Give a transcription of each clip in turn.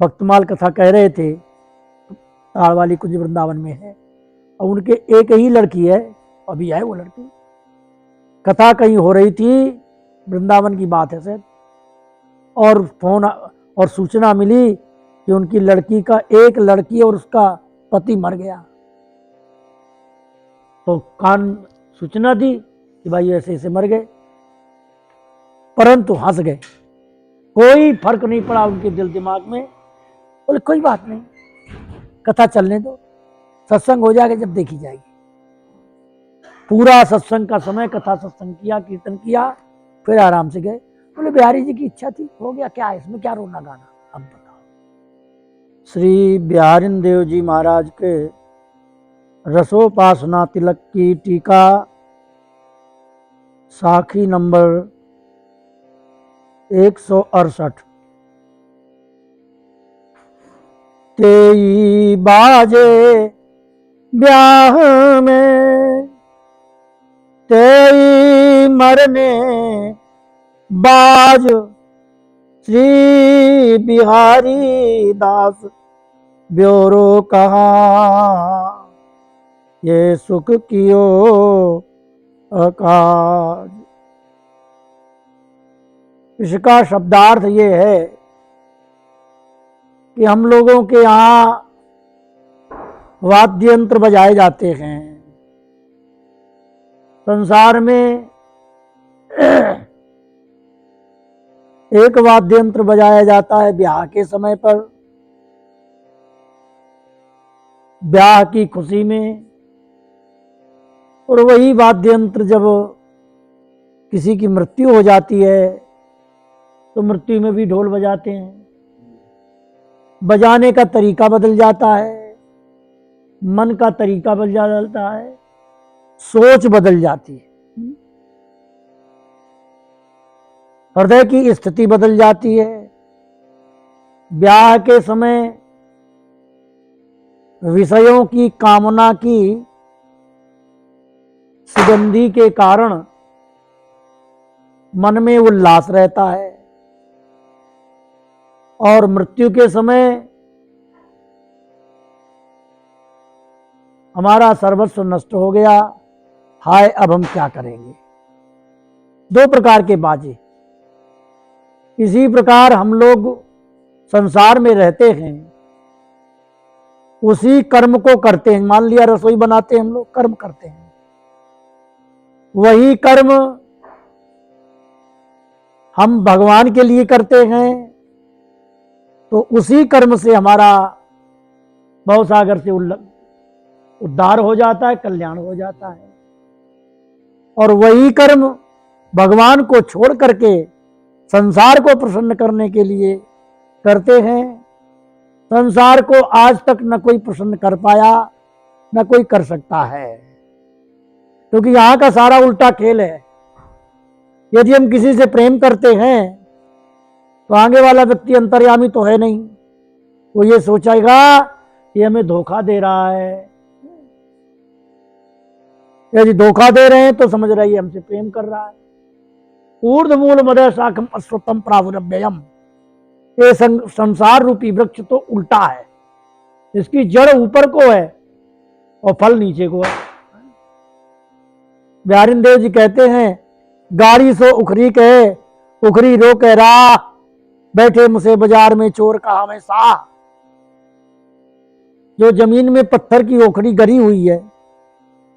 भक्तमाल कथा कह रहे थे, ताड़वाली कुंज वृंदावन में है, और उनके एक ही लड़की है, अभी है वो लड़की। कथा कहीं हो रही थी, वृंदावन की बात है सर, और फोन और सूचना मिली कि उनकी लड़की का एक लड़की और उसका पति मर गया। तो कान सूचना दी कि भाई ऐसे ऐसे मर गए, परंतु हंस गए, कोई फर्क नहीं पड़ा उनके दिल दिमाग में। बोले कोई बात नहीं, कथा चलने दो, सत्संग हो जाएगा जब देखी जाएगी। पूरा सत्संग का समय कथा सत्संग किया, कीर्तन किया, फिर आराम से गए। बोले बिहारी जी की इच्छा थी, हो गया, क्या है इसमें, क्या रोना गाना। अब बताओ, श्री बिहारी देव जी महाराज के रसोपासना तिलक की टीका साखी नंबर 168। तेई बाजे ब्याह में तेई मरने बाज, श्री बिहारी दास ब्योरो कहा, ये सुख कियो अकाज। इसका शब्दार्थ ये है कि हम लोगों के यहाँ वाद्य यंत्र बजाए जाते हैं। संसार में एक वाद्य यंत्र बजाया जाता है ब्याह के समय पर, ब्याह की खुशी में, और वही वाद्य यंत्र जब किसी की मृत्यु हो जाती है तो मृत्यु में भी ढोल बजाते हैं। बजाने का तरीका बदल जाता है, मन का तरीका बदल जाता है, सोच बदल जाती है, हृदय की स्थिति बदल जाती है। ब्याह के समय विषयों की कामना की सुगंधी के कारण मन में उल्लास रहता है, और मृत्यु के समय हमारा सर्वस्व नष्ट हो गया, हाय अब हम क्या करेंगे। दो प्रकार के बाजे। इसी प्रकार हम लोग संसार में रहते हैं, उसी कर्म को करते हैं। मान लिया रसोई बनाते हैं, हम लोग कर्म करते हैं, वही कर्म हम भगवान के लिए करते हैं, तो उसी कर्म से हमारा भवसागर से उद्धार हो जाता है, कल्याण हो जाता है। और वही कर्म भगवान को छोड़ करके संसार को प्रसन्न करने के लिए करते हैं। संसार को आज तक न कोई प्रसन्न कर पाया, न कोई कर सकता है, क्योंकि यहां का सारा उल्टा खेल है। यदि हम किसी से प्रेम करते हैं तो आगे वाला व्यक्ति अंतर्यामी तो है नहीं, वो ये सोचेगा कि हमें धोखा दे रहा है। यदि धोखा दे रहे हैं तो समझ रही है हमसे प्रेम कर रहा है। ऊर्ध्वमूल मदय शाखम अश्वत्थम प्रावुरव्ययम, ये संसार रूपी वृक्ष तो उल्टा है, इसकी जड़ ऊपर को है और फल नीचे को है। बिहारी देव जी कहते हैं, गाड़ी सो उखरी कहे, उखरी रो कह राह, बैठे मुझसे बाजार में चोर कहा मैं साह। जो जमीन में पत्थर की ओखरी गरी हुई है,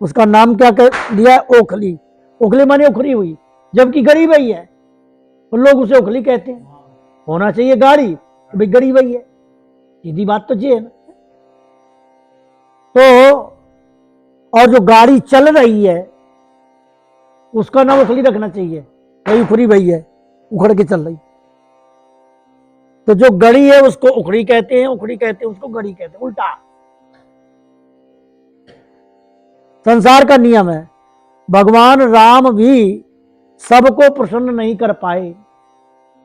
उसका नाम क्या कर दिया? ओखली। ओखली माने उखरी हुई, जबकि गरी हुई है, तो लोग उसे ओखली कहते हैं। होना चाहिए गाड़ी, तो भाई गरी हुई है, सीधी बात तो ये है ना। तो और जो गाड़ी चल रही है उसका नाम उखली रखना चाहिए, वही उखरी भई है, उखड़ के चल रही। तो जो गड़ी है उसको उखड़ी कहते हैं, उखड़ी कहते हैं उसको गड़ी कहते हैं, उल्टा। संसार का नियम है। भगवान राम भी सबको प्रसन्न नहीं कर पाए,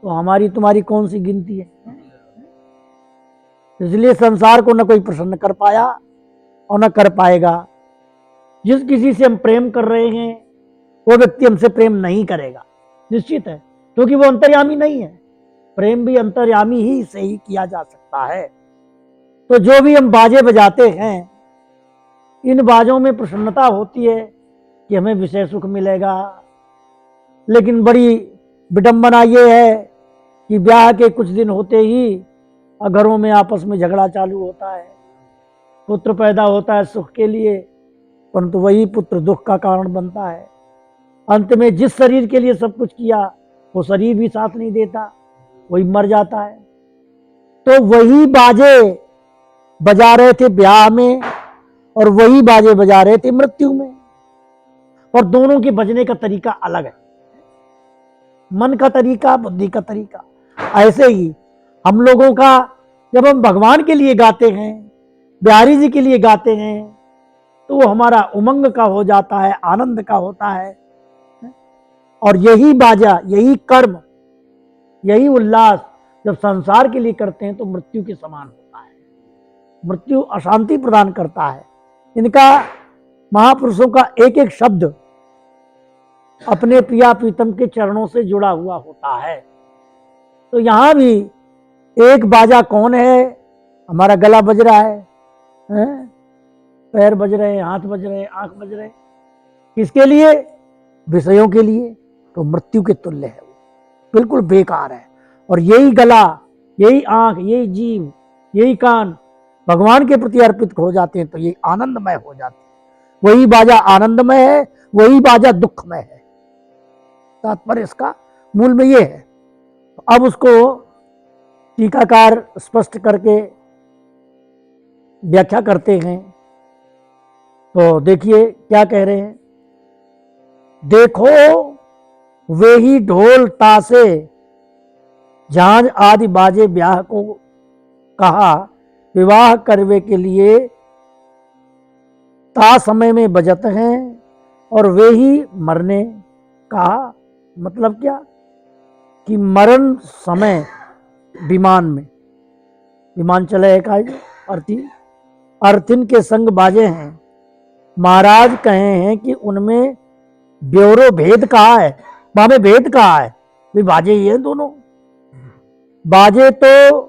तो हमारी तुम्हारी कौन सी गिनती है। इसलिए संसार को न कोई प्रसन्न कर पाया और न कर पाएगा। जिस किसी से हम प्रेम कर रहे हैं वो व्यक्ति हमसे प्रेम नहीं करेगा, निश्चित है, क्योंकि वो अंतर्यामी नहीं है। प्रेम भी अंतर्यामी ही से ही किया जा सकता है। तो जो भी हम बाजे बजाते हैं, इन बाजों में प्रसन्नता होती है कि हमें विषय सुख मिलेगा, लेकिन बड़ी विडंबना ये है कि ब्याह के कुछ दिन होते ही घरों में आपस में झगड़ा चालू होता है। पुत्र पैदा होता है सुख के लिए, परंतु वही पुत्र दुख का कारण बनता है। अंत में जिस शरीर के लिए सब कुछ किया वो शरीर भी साथ नहीं देता, वही मर जाता है। तो वही बाजे बजा रहे थे ब्याह में और वही बाजे बजा रहे थे मृत्यु में, और दोनों के बजने का तरीका अलग है। मन का तरीका, बुद्धि का तरीका। ऐसे ही हम लोगों का, जब हम भगवान के लिए गाते हैं, बिहारी जी के लिए गाते हैं, तो वो हमारा उमंग का हो जाता है, आनंद का होता है। और यही बाजा, यही कर्म, यही उल्लास जब संसार के लिए करते हैं तो मृत्यु के समान होता है। मृत्यु अशांति प्रदान करता है। इनका, महापुरुषों का एक एक शब्द अपने प्रिया प्रीतम के चरणों से जुड़ा हुआ होता है। तो यहां भी एक बाजा कौन है? हमारा गला बज रहा है, पैर बज रहे हैं, हाथ बज रहे हैं, आंख बज रहे हैं। किसके लिए? विषयों के लिए। तो मृत्यु के तुल्य है, बिल्कुल बेकार है। और यही गला, यही आंख, यही जीव, यही कान भगवान के प्रति अर्पित हो जाते हैं तो ये आनंदमय हो जाते हैं। वही बाजा आनंदमय है, वही बाजा दुखमय है। तात्पर्य इसका मूल में ये है। अब उसको टीकाकार स्पष्ट करके व्याख्या करते हैं। तो देखिए क्या कह रहे हैं। देखो वे ही ढोल तासे झांझ आदि बाजे ब्याह को कहा विवाह करवे के लिए ता समय में बजत हैं, और वे ही मरने कहा। मतलब क्या कि मरण समय विमान में, विमान चले का अर्थिन के संग बाजे हैं। महाराज कहे हैं कि उनमें ब्योरो भेद कहा है, वहां भेद कहा है, वे बाजे ही हैं दोनों। बाजे तो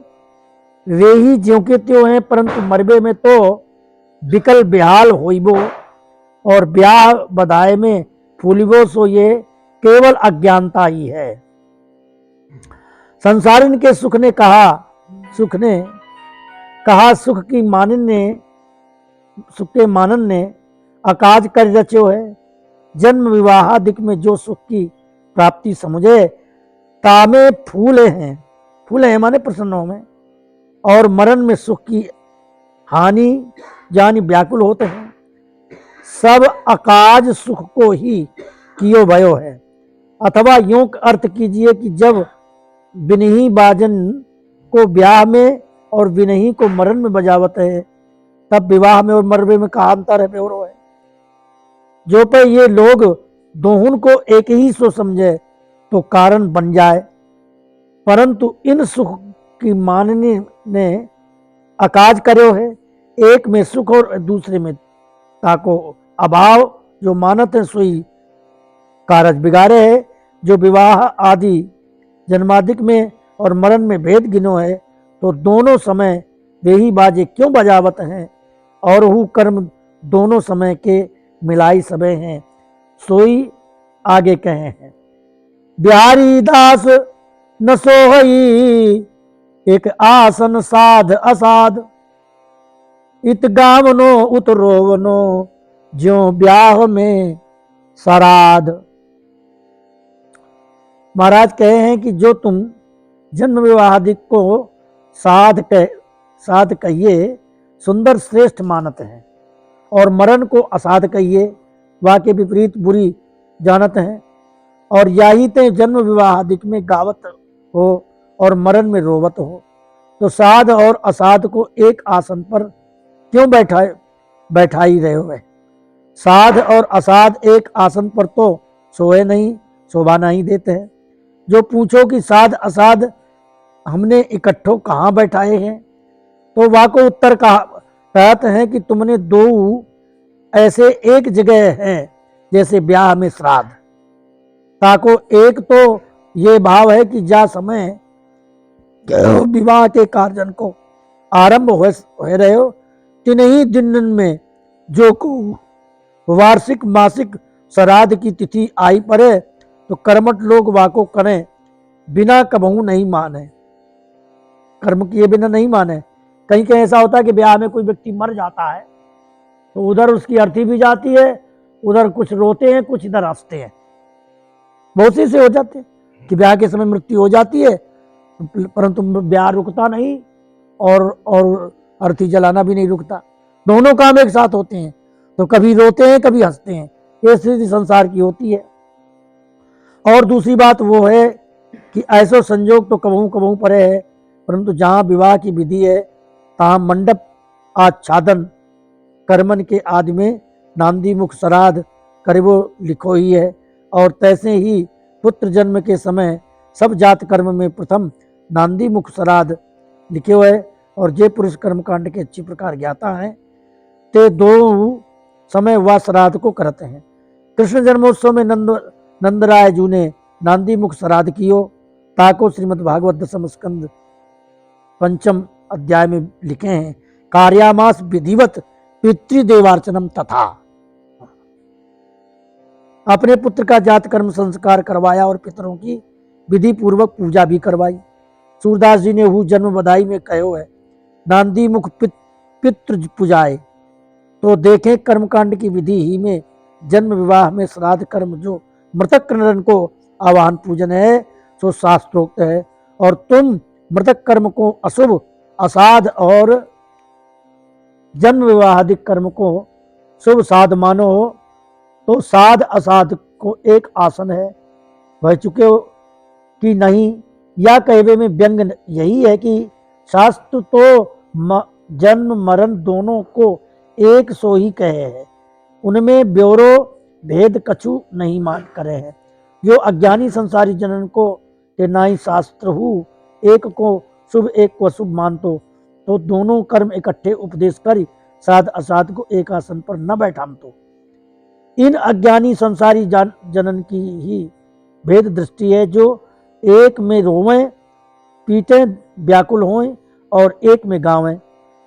वे ही ज्यों के त्यों हैं, परंतु मरबे में तो विकल बेहाल होइबो, और ब्याह बधाए में फूलिबो, सो ये केवल अज्ञानता ही है। संसारिन के सुख ने कहा सुख के मानन ने अकाज कर रचो है। जन्म विवाहादिक में जो सुख की प्राप्ति समुझे, तामे फूले हैं माने प्रसन्नों में, और मरण में सुख की हानि जानी व्याकुल होते हैं। सब अकाज सुख को ही कियो भयो है। अथवा यूं अर्थ कीजिए कि जब बिनही बाजन को ब्याह में और बिनही को मरण में बजावत है, तब विवाह में और मरबे में कहा अंतर है, प्योरो है। जो पे ये लोग दोहुन को एक ही सो समझे तो कारण बन जाए, परंतु इन सुख की मानने ने अकाज कर्यो है। एक में सुख और दूसरे में ताको अभाव, जो मानत है सोई कारज बिगाड़े है। जो विवाह आदि जन्मादिक में और मरण में भेद गिनो है, तो दोनों समय वे ही बाजे क्यों बजावत हैं, और हु कर्म दोनों समय के मिलाई सबे हैं, सोई आगे कहे हैं। बिहारी दास न सोहई एक आसन साध असाध, इत गावनो उत रोवनो ज्यों ब्याह में सराध। महाराज कहे हैं कि जो तुम जन्म विवाहादिक को साध कहिए सुंदर श्रेष्ठ मानत हैं, और मरण को असाध कहिए वाके विपरीत बुरी जानत हैं, और याही ते जन्म विवाहादिक में गावत हो और मरण में रोवत हो, तो साध और असाध को एक आसन पर क्यों बैठाई रहे हो? साध और असाध एक आसन पर तो सोए नहीं, शोभा नहीं देते हैं। जो पूछो कि साध असाध हमने इकट्ठों कहाँ बैठाए हैं, तो वाको उत्तर कहते हैं कि तुमने दो ऐसे एक जगह हैं जैसे ब्याह में श्राद्ध। ताको एक तो ये भाव है कि जा समय विवाह के कार्जन को आरंभ हो रहे हो, तिन्हीं दिनन में जो को वार्षिक मासिक श्राद्ध की तिथि आई पड़े, तो कर्मठ लोग वाको करें, बिना कबहू नहीं माने, कर्म किए बिना नहीं माने। कहीं कहीं ऐसा होता है कि ब्याह में कोई व्यक्ति मर जाता है, तो उधर उसकी अर्थी भी जाती है, उधर कुछ रोते हैं, कुछ इधर हंसते हैं। बहुत से हो जाते हैं कि ब्याह के समय मृत्यु हो जाती है, परंतु ब्याह रुकता नहीं और अर्थी जलाना भी नहीं रुकता। दोनों काम एक साथ होते हैं, तो कभी रोते हैं कभी हंसते हैं। ये स्थिति संसार की होती है। और दूसरी बात वो है कि ऐसा संजोग तो कबहू कबहू परे है, परंतु जहाँ विवाह की विधि है तहाँ मंडप आच्छादन कर्मन के आदि में नांदी मुख श्राद्ध करीबो लिखो ही है। और तैसे ही पुत्र जन्म के समय सब जात कर्म में प्रथम नांदी मुख श्राद्ध लिखे हुए। और जे पुरुष कर्म कांड के अच्छी प्रकार ज्ञाता है, ते दो समय वह श्राद्ध को करते हैं। कृष्ण जन्मोत्सव में नंदराय जू ने नांदी मुख श्राद्ध कियो, ताको श्रीमद् भागवत दशम स्कंद पंचम अध्याय में लिखे हैं, कार्यामास विधिवत पितृदेवार्चनम तथा। अपने पुत्र का जात कर्म संस्कार करवाया और पितरों की विधि पूर्वक पूजा भी करवाई। सूरदास जी ने हु जन्म बधाई में कहो है, नांदी मुख पितृ पूजाए, तो देखें कर्मकांड की विधि ही में जन्म विवाह में श्राद्ध कर्म जो मृतक नरन को आवाहन पूजन है, सो शास्त्रोक्त है। और तुम मृतक कर्म को अशुभ असाध और जन्म विवाहादिक कर्म को शुभ साध मानो हो, तो साध असाध को एक आसन है, वह चुके हो कि नहीं। या कहवे में व्यंग यही है कि शास्त्र तो जन्म मरण दोनों को एक सो ही कहे है, उनमें ब्योरो भेद कछु नहीं मान करे है। जो अज्ञानी संसारी जनन को के नाई शास्त्र हु एक को शुभ एक को अशुभ मानतो, तो दोनों कर्म इकट्ठे उपदेश कर साध असाध को एक आसन पर न बैठाम। तो इन अज्ञानी संसारी जनन की ही भेद दृष्टि है, जो एक में रोवें पीटें व्याकुल हों और एक में गावें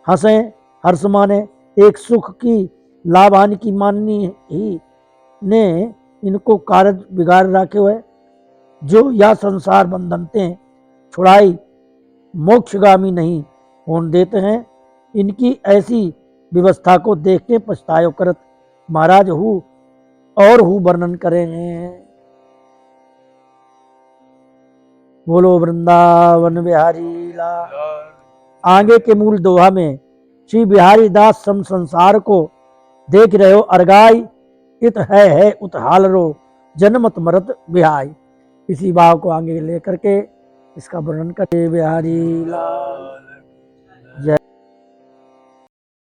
हंसें हर्ष माने। एक सुख की लाभ हानि की माननी ही ने इनको कारज बिगाड़ रखे हुए, जो या संसार बंधनते छुड़ाई मोक्षगामी नहीं होने देते हैं। इनकी ऐसी व्यवस्था को देख के पछतायो करत महाराज हु और हु वर्णन करेंगे। बोलो वृंदावन बिहारी लाल। आगे के मूल दोहा में श्री बिहारी दास सम संसार को देख रहे हो अरगाई, इत है उत हाल रो जन्मत मरत बिहाई। इसी भाव को आगे लेकर के इसका वर्णन करे बिहारी लाल जय।